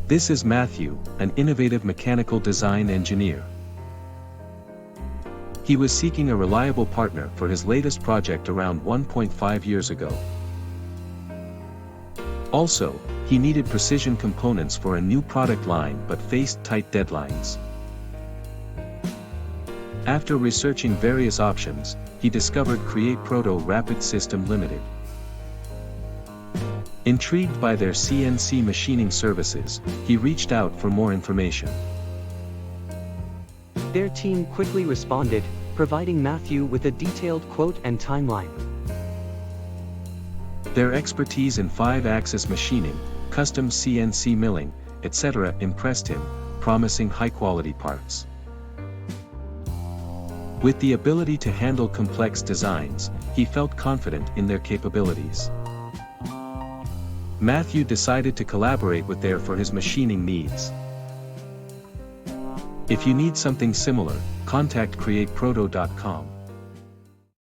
This is Matthew, an innovative mechanical design engineer. He was seeking a reliable partner for his latest project around 1.5 years ago. Also, he needed precision components for a new product line but faced tight deadlines. After researching various options, he discovered CreateProto Rapid System Limited. Intrigued by their CNC machining services, he reached out for more information. Their team quickly responded, providing Matthew with a detailed quote and timeline. Their expertise in 5-axis machining, custom CNC milling, etc. impressed him, promising high-quality parts. With the ability to handle complex designs, he felt confident in their capabilities. Matthew decided to collaborate with them for his machining needs. If you need something similar, contact CreateProto.com.